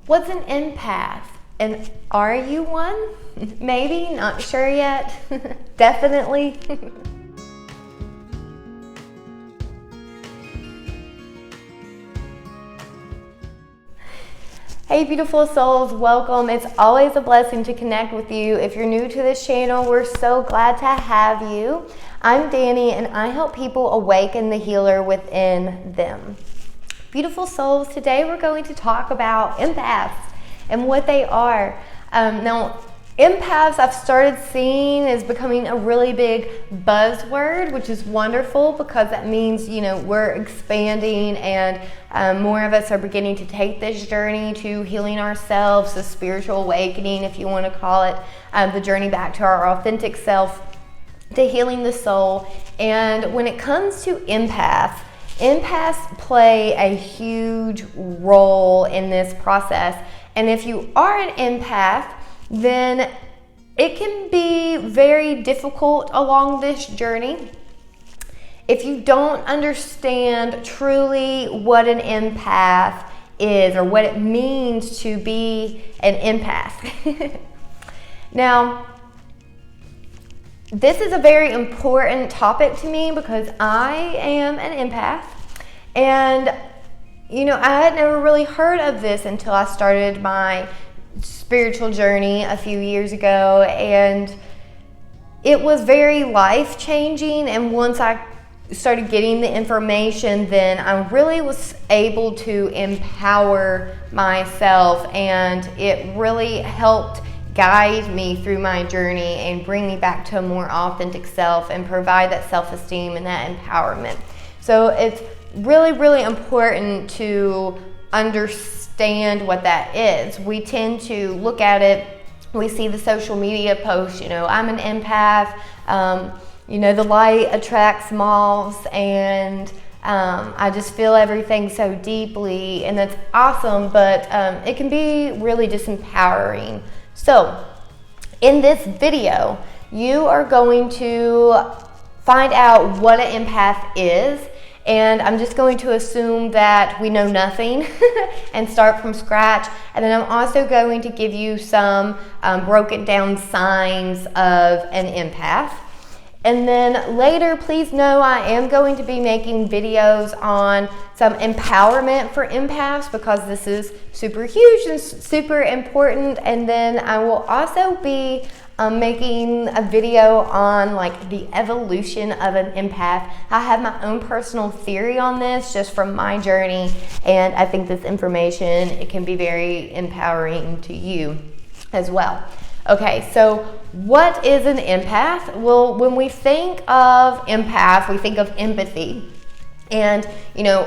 What's an empath? And are you one? Maybe, not sure yet. Definitely. Hey beautiful souls, welcome. It's always a blessing to connect with you. If you're new to this channel, we're so glad to have you. I'm Dani and I help people awaken the healer within them. Beautiful souls, today we're going to talk about empaths and what they are. Now, empaths I've started seeing is becoming a really big buzzword, which is wonderful because that means, we're expanding and more of us are beginning to take this journey to healing ourselves, the spiritual awakening, if you want to call it, the journey back to our authentic self, to healing the soul. And when it comes to empaths play a huge role in this process. And if you are an empath, then it can be very difficult along this journey if you don't understand truly what an empath is or what it means to be an empath. Now, this is a very important topic to me because I am an empath, and I had never really heard of this until I started my spiritual journey a few years ago, and it was very life-changing. And once I started getting the information, then I really was able to empower myself, and it really helped guide me through my journey and bring me back to a more authentic self and provide that self-esteem and that empowerment. So it's really, really important to understand what that is. We tend to look at it, we see the social media posts, I'm an empath, the light attracts moths, and I just feel everything so deeply, and that's awesome, but it can be really disempowering. So in this video, you are going to find out what an empath is. And I'm just going to assume that we know nothing and start from scratch. And then I'm also going to give you some broken down signs of an empath. And then later, please know I am going to be making videos on some empowerment for empaths because this is super huge and super important. And then I will also be making a video on the evolution of an empath. I have my own personal theory on this just from my journey, and I think this information, it can be very empowering to you as well. Okay, so what is an empath? Well, when we think of empath, we think of empathy. And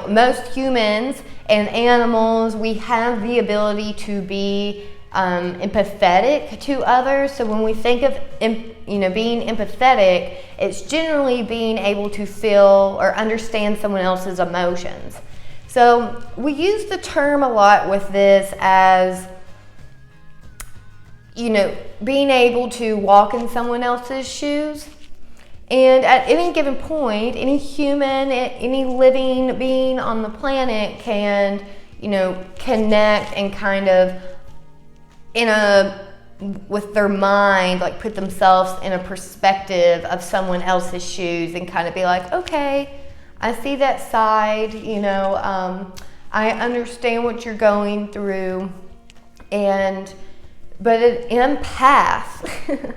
most humans and animals, we have the ability to be empathetic to others. So when we think of being empathetic, it's generally being able to feel or understand someone else's emotions. So we use the term a lot with this as being able to walk in someone else's shoes. And at any given point, any human, any living being on the planet can connect and kind of with their mind, put themselves in a perspective of someone else's shoes and kind of be like, okay, I see that side, I understand what you're going through. But an empath,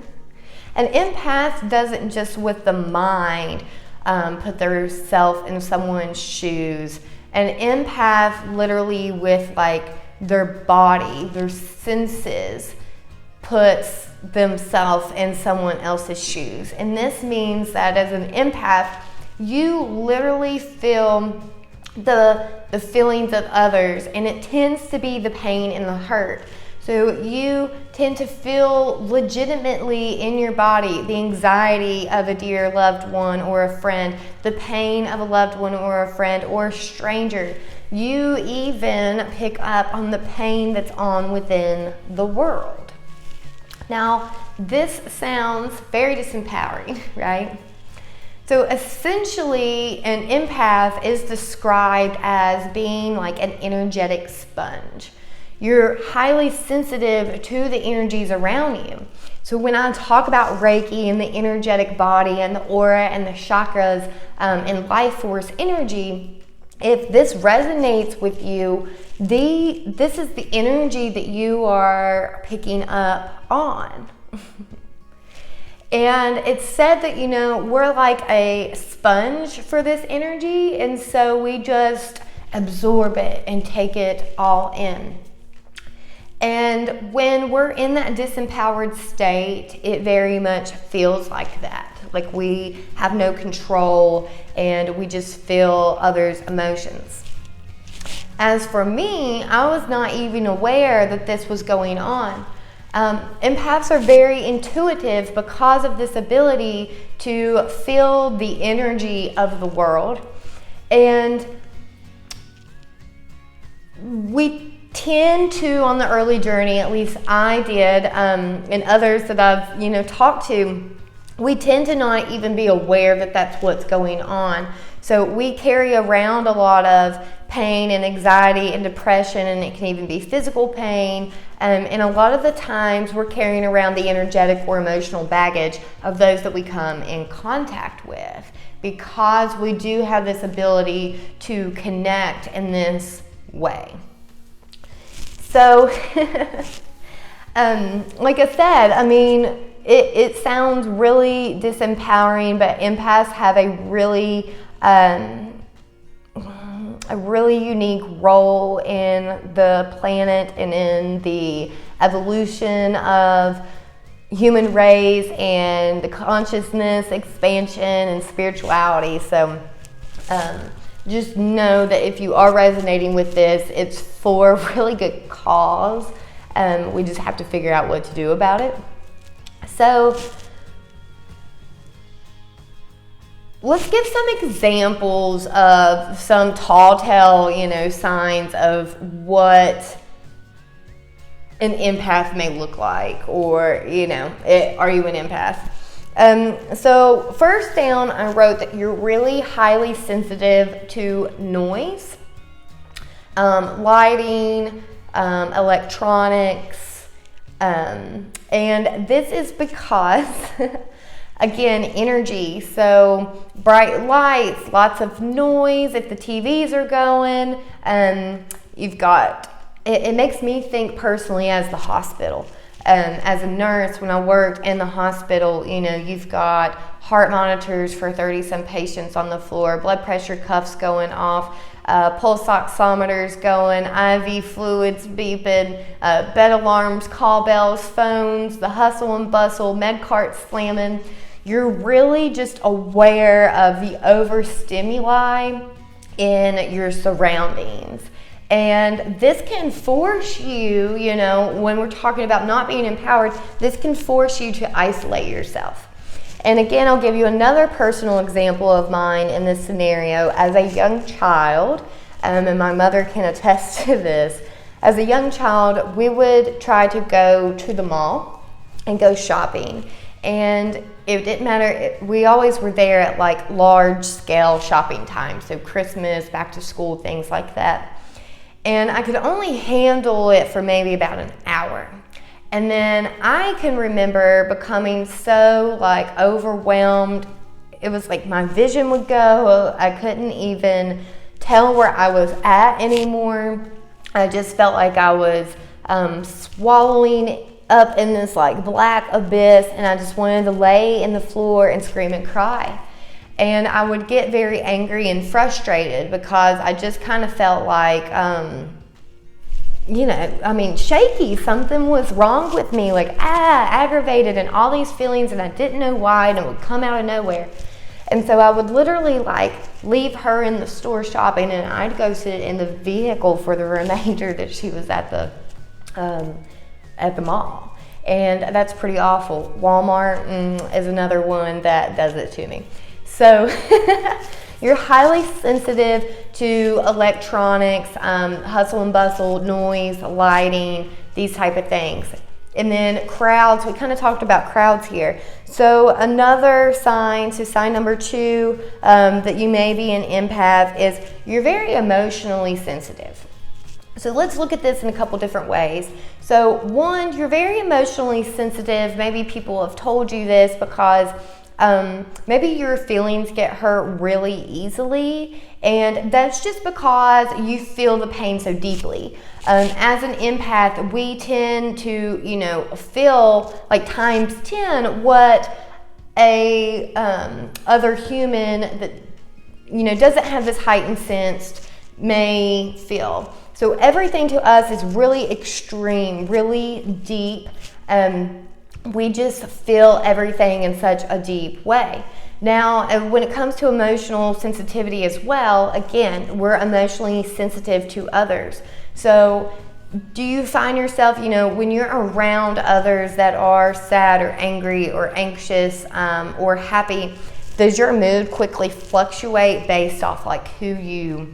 an empath doesn't just with the mind put their self in someone's shoes. An empath literally with their body, their senses, puts themselves in someone else's shoes. And this means that as an empath, you literally feel the feelings of others, and it tends to be the pain and the hurt. So you tend to feel legitimately in your body the anxiety of a dear loved one or a friend, the pain of a loved one or a friend or a stranger. You even pick up on the pain that's on within the world. Now, this sounds very disempowering, right? So essentially, an empath is described as being like an energetic sponge. You're highly sensitive to the energies around you. So when I talk about Reiki and the energetic body and the aura and the chakras and life force energy, if this resonates with you, this is the energy that you are picking up on. And it's said that, we're like a sponge for this energy, and so we just absorb it and take it all in. And when we're in that disempowered state, it very much feels like that. Like we have no control and we just feel others' emotions. As for me, I was not even aware that this was going on. Empaths are very intuitive because of this ability to feel the energy of the world. And we tend to, on the early journey, at least I did, and others that I've talked to, we tend to not even be aware that that's what's going on. So we carry around a lot of pain and anxiety and depression, and it can even be physical pain. And a lot of the times we're carrying around the energetic or emotional baggage of those that we come in contact with, because we do have this ability to connect in this way. So, like I said, it sounds really disempowering, but empaths have a really unique role in the planet and in the evolution of human race and the consciousness expansion and spirituality. So just know that if you are resonating with this, it's for a really good cause. We just have to figure out what to do about it. So let's give some examples of some tall tale, signs of what an empath may look like, or, are you an empath? So first down, I wrote that you're really highly sensitive to noise, lighting, electronics, and this is because again, energy. So bright lights, lots of noise. If the TVs are going, you've got, it makes me think personally as the hospital. As a nurse, when I worked in the hospital, you've got heart monitors for 30-some patients on the floor, blood pressure cuffs going off, pulse oximeters going, IV fluids beeping, bed alarms, call bells, phones, the hustle and bustle, med carts slamming. You're really just aware of the overstimuli in your surroundings. And this can force you, when we're talking about not being empowered, this can force you to isolate yourself. And again, I'll give you another personal example of mine in this scenario. As a young child, and my mother can attest to this, as a young child, we would try to go to the mall and go shopping. And it didn't matter, we always were there at like large scale shopping time, so Christmas, back to school, things like that. And I could only handle it for maybe about an hour. And then I can remember becoming so like overwhelmed. It was like my vision would go. I couldn't even tell where I was at anymore. I just felt like I was swallowing up in this like black abyss, and I just wanted to lay in the floor and scream and cry. And I would get very angry and frustrated because I just kind of felt like, shaky. Something was wrong with me, like aggravated and all these feelings, and I didn't know why, and it would come out of nowhere. And so I would literally like leave her in the store shopping, and I'd go sit in the vehicle for the remainder that she was at the mall. And that's pretty awful. Walmart is another one that does it to me. So you're highly sensitive to electronics, hustle and bustle, noise, lighting, these type of things. And then crowds, we kind of talked about crowds here. So another sign, so sign number 2, that you may be an empath is you're very emotionally sensitive. So let's look at this in a couple different ways. So one, you're very emotionally sensitive. Maybe people have told you this because maybe your feelings get hurt really easily, and that's just because you feel the pain so deeply. As an empath, we tend to, feel like times 10 what a other human that doesn't have this heightened sense may feel. So everything to us is really extreme, really deep. We just feel everything in such a deep way. Now, when it comes to emotional sensitivity as well, again, we're emotionally sensitive to others. So do you find yourself, when you're around others that are sad or angry or anxious or happy, does your mood quickly fluctuate based off like who you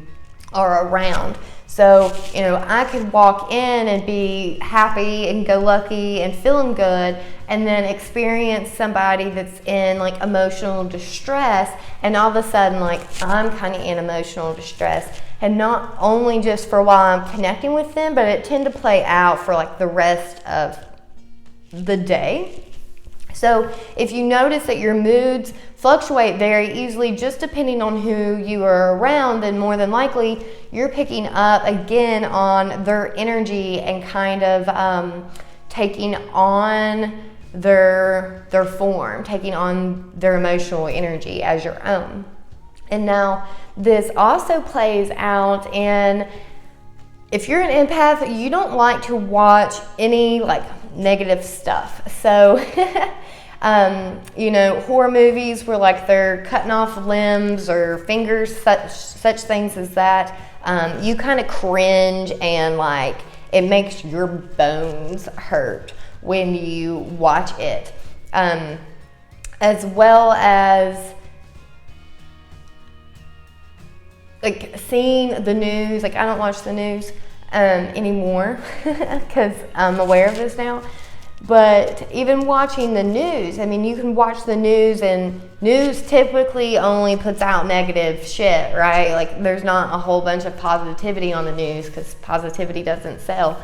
are around? So, I could walk in and be happy and go lucky and feeling good, and then experience somebody that's in like emotional distress, and all of a sudden like I'm kind of in emotional distress, and not only just for while I'm connecting with them, but it tend to play out for like the rest of the day. So if you notice that your moods fluctuate very easily just depending on who you are around, then more than likely you're picking up again on their energy and kind of taking on their form, taking on their emotional energy as your own. And now this also plays out in, if you're an empath, you don't like to watch any like negative stuff. So horror movies where like they're cutting off limbs or fingers, such things as that, you kind of cringe, and like it makes your bones hurt when you watch it, as well as like seeing the news. Like I don't watch the news anymore because I'm aware of this now. But even watching the news, you can watch the news, and news typically only puts out negative shit, right? Like there's not a whole bunch of positivity on the news because positivity doesn't sell.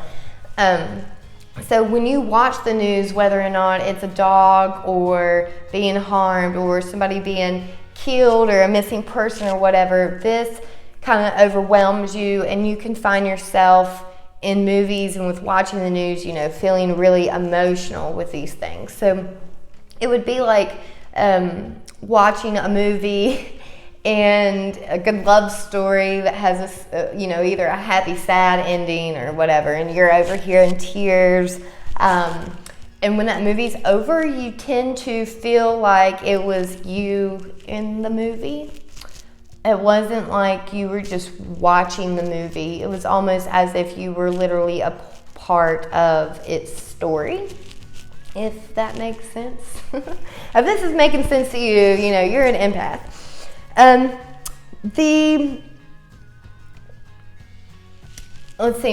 So when you watch the news, whether or not it's a dog or being harmed or somebody being killed or a missing person or whatever, this kind of overwhelms you, and you can find yourself in movies and with watching the news, feeling really emotional with these things. So it would be like watching a movie and a good love story that has either a happy, sad ending or whatever, and you're over here in tears. And when that movie's over, you tend to feel like it was you in the movie. It wasn't like you were just watching the movie. It was almost as if you were literally a part of its story, if that makes sense. If this is making sense to you, you're an empath.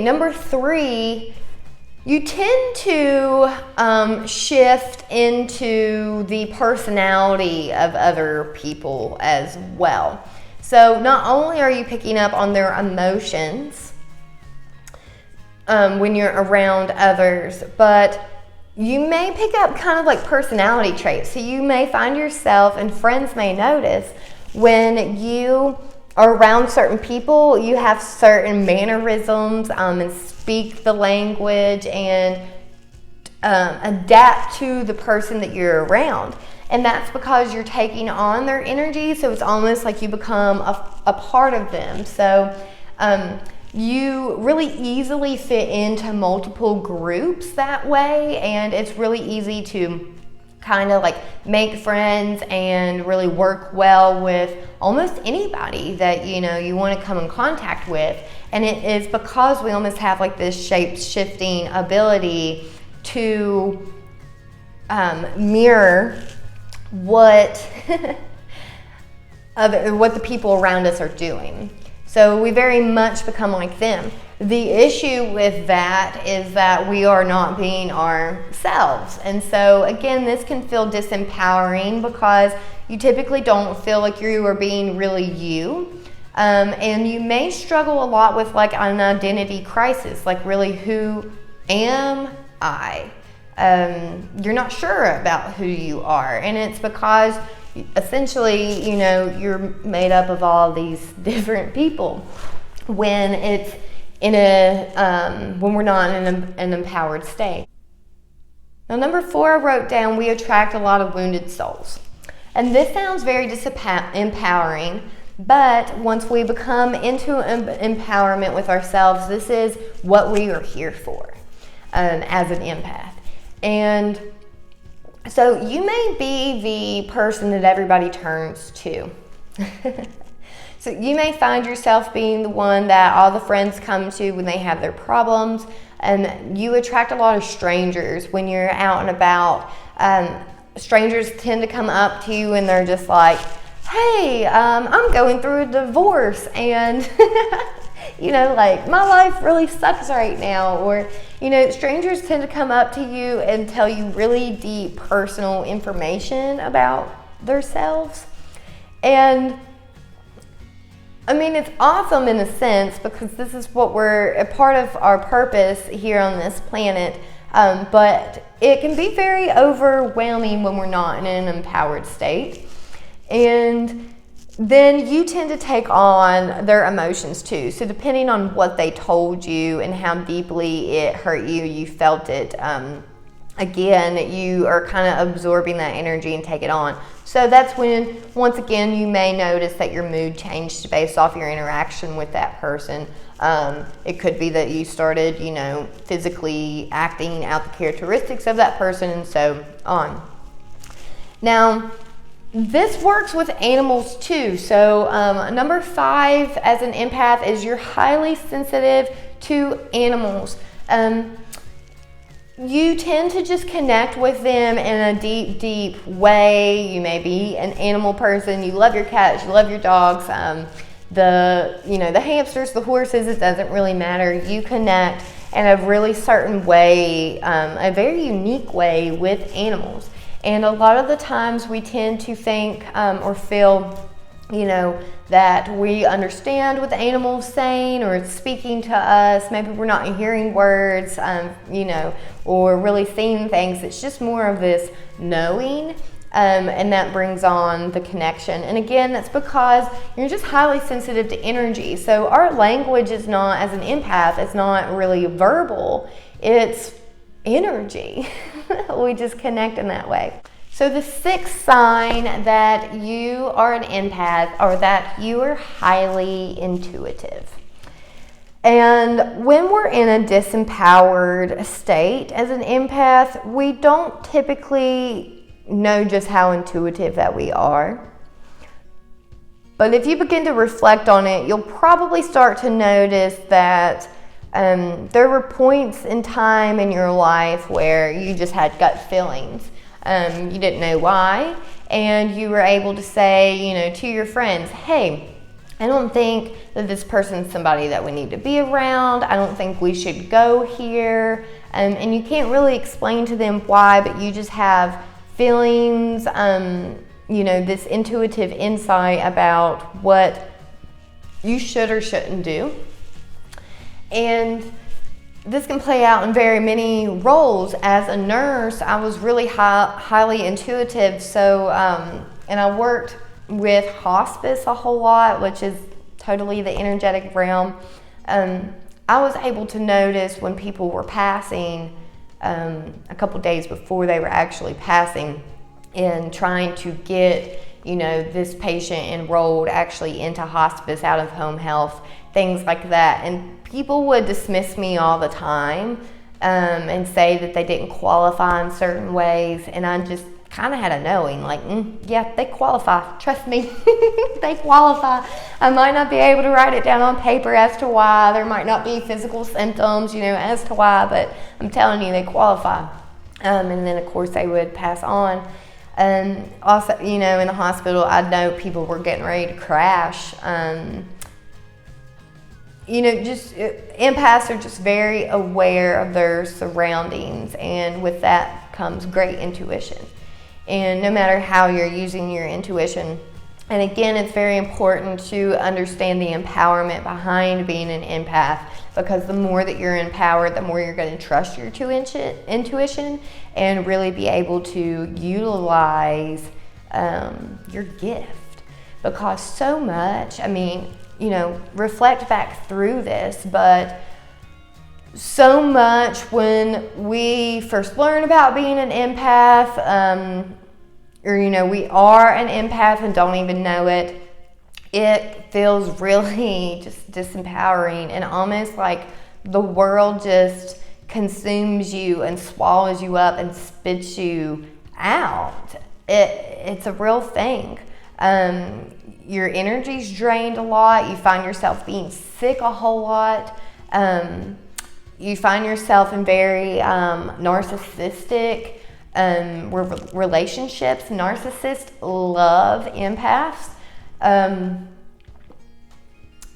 Number 3, you tend to shift into the personality of other people as well. So not only are you picking up on their emotions when you're around others, but you may pick up kind of like personality traits. So you may find yourself, and friends may notice, when you are around certain people, you have certain mannerisms and speak the language and adapt to the person that you're around. And that's because you're taking on their energy, so it's almost like you become a part of them. So you really easily fit into multiple groups that way, and it's really easy to kind of like make friends and really work well with almost anybody that you want to come in contact with. And it is because we almost have like this shape-shifting ability to mirror what the people around us are doing. So we very much become like them. The issue with that is that we are not being ourselves. And so again, this can feel disempowering because you typically don't feel like you are being really you. And you may struggle a lot with like an identity crisis, like really, who am I? You're not sure about who you are, and it's because essentially, you know, you're made up of all these different people when it's in when we're not in an empowered state. Now, number 4, I wrote down, we attract a lot of wounded souls. And this sounds very empowering, but once we become into empowerment with ourselves, this is what we are here for as an empath. And so you may be the person that everybody turns to. So you may find yourself being the one that all the friends come to when they have their problems, and you attract a lot of strangers when you're out and about. Strangers tend to come up to you and they're just like, hey, I'm going through a divorce and you know, like, my life really sucks right now. Or, you know, strangers tend to come up to you and tell you really deep personal information about themselves. And I mean, it's awesome in a sense, because this is what we're a part of our purpose here on this planet. But it can be very overwhelming when we're not in an empowered state. And then you tend to take on their emotions too. So depending on what they told you and how deeply it hurt you, you felt it, again, you are kind of absorbing that energy and take it on. So that's when, once again, you may notice that your mood changed based off your interaction with that person. It could be that you started, you know, physically acting out the characteristics of that person and so on. Now, this works with animals too. So number 5 as an empath is you're highly sensitive to animals. You tend to just connect with them in a deep, deep way. You may be an animal person. You love your cats, you love your dogs, the hamsters, the horses, it doesn't really matter. You connect in a really certain way, a very unique way with animals. And a lot of the times we tend to think or feel, you know, that we understand what the animal's saying or it's speaking to us. Maybe we're not hearing words, you know, or really seeing things. It's just more of this knowing, and that brings on the connection. And again, that's because you're just highly sensitive to energy. So our language is not, as an empath, it's not really verbal, it's energy. We just connect in that way. So the 6th sign that you are an empath, or that you are highly intuitive. And when we're in a disempowered state as an empath, we don't typically know just how intuitive that we are. But if you begin to reflect on it, you'll probably start to notice that there were points in time in your life where you just had gut feelings. You didn't know why, and you were able to say, you know, to your friends, hey, I don't think that this person's somebody that we need to be around. I don't think we should go here. And you can't really explain to them why, but you just have feelings, you know, this intuitive insight about what you should or shouldn't do. And this can play out in very many roles. As a nurse, I was really highly intuitive. So, and I worked with hospice a whole lot, which is totally the energetic realm. I was able to notice when people were passing a couple days before they were actually passing, and trying to get, you know, this patient enrolled actually into hospice out of home health, things like that. And people would dismiss me all the time and say that they didn't qualify in certain ways. And I just kind of had a knowing, like, yeah, they qualify. Trust me, they qualify. I might not be able to write it down on paper as to why. There might not be physical symptoms, you know, as to why, but I'm telling you, they qualify. And then, of course, they would pass on. And also, you know, in the hospital, I know people were getting ready to crash. You know, just empaths are just very aware of their surroundings, and with that comes great intuition. And no matter how you're using your intuition, And again, it's very important to understand the empowerment behind being an empath, because the more that you're empowered, the more you're going to trust your intuition and really be able to utilize your gift. Because so much, I mean, you know, reflect back through this, but so much when we first learn about being an empath, or, you know, we are an empath and don't even know it, it feels really just disempowering and almost like the world just consumes you and swallows you up and spits you out. It's a real thing. Your energy's drained a lot. You find yourself being sick a whole lot. You find yourself in very narcissistic relationships. Narcissists love empaths.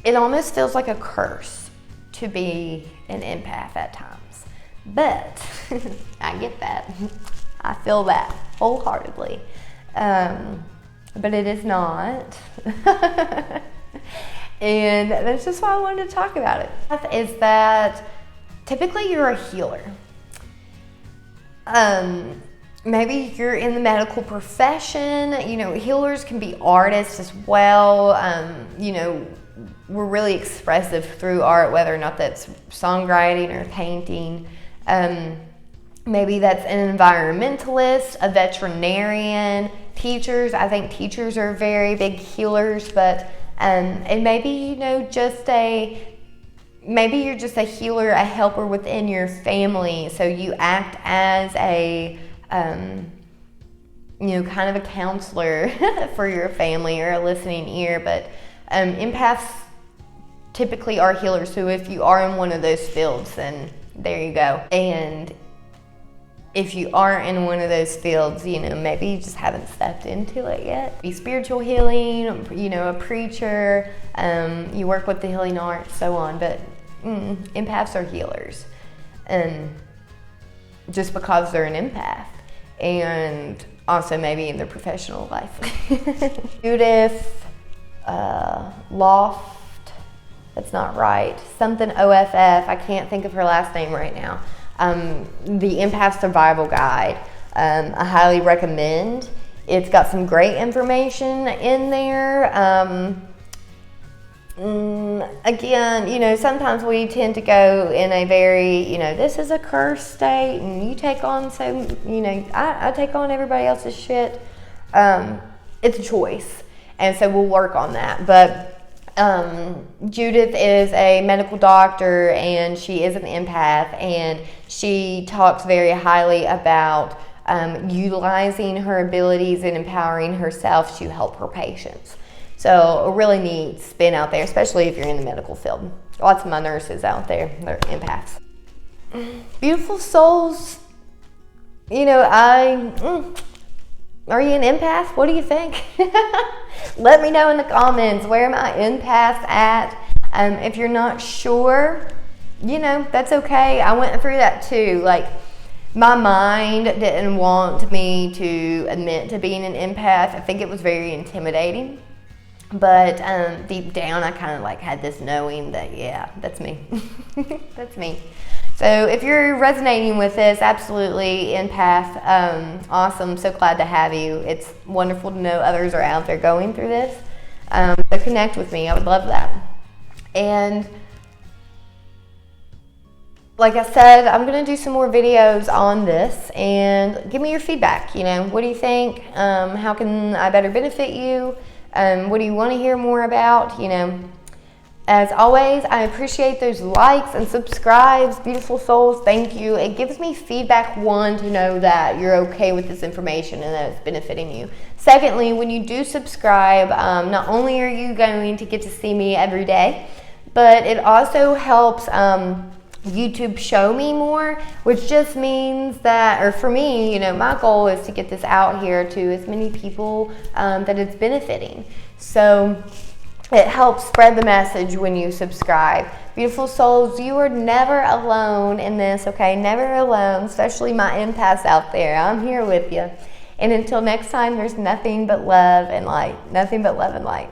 It almost feels like a curse to be an empath at times. But I get that. I feel that wholeheartedly. But it is not. And that's just why I wanted to talk about it. Is that typically you're a healer. Maybe you're in the medical profession. You know, healers can be artists as well. You know, we're really expressive through art, whether or not that's songwriting or painting. Maybe that's an environmentalist, a veterinarian, teachers. I think teachers are very big healers, but and maybe, you know, maybe you're just a healer, a helper within your family. So you act as a you know, kind of a counselor for your family or a listening ear. But empaths typically are healers. So if you are in one of those fields, then there you go. And if you aren't in one of those fields, you know, maybe you just haven't stepped into it yet. Be spiritual healing, you know, a preacher, you work with the healing arts, so on. But empaths are healers, and just because they're an empath, and also maybe in their professional life. Judas Loft, that's not right. Something OFF, I can't think of her last name right now. The Empath Survival Guide. I highly recommend. It's got some great information in there. Again, you know, sometimes we tend to go in a very, you know, this is a cursed state, and you take on, so, you know, I take on everybody else's shit. It's a choice, and so we'll work on that. But Judith is a medical doctor, and she is an empath, and she talks very highly about utilizing her abilities and empowering herself to help her patients. So a really neat spin out there, especially if you're in the medical field. Lots of my nurses out there, they're empaths. Beautiful souls, you know, are you an empath? What do you think? Let me know in the comments, where my empaths at? If you're not sure, you know, that's okay. I went through that too. Like, my mind didn't want me to admit to being an empath. I think it was very intimidating. But deep down, I kind of like had this knowing that, yeah, that's me. That's me. So if you're resonating with this, absolutely, empath, awesome. So glad to have you. It's wonderful to know others are out there going through this. So connect with me. I would love that. And like I said, I'm going to do some more videos on this, and give me your feedback. You know, what do you think? How can I better benefit you? What do you want to hear more about? You know, as always, I appreciate those likes and subscribes. Beautiful souls, thank you. It gives me feedback, one, to know that you're okay with this information and that it's benefiting you. Secondly, when you do subscribe, not only are you going to get to see me every day, but it also helps YouTube show me more, which just means that, or for me, you know, my goal is to get this out here to as many people that it's benefiting. So it helps spread the message when you subscribe. Beautiful souls, you are never alone in this, okay? Never alone, especially my empaths out there. I'm here with you. And until next time, there's nothing but love and light. Nothing but love and light.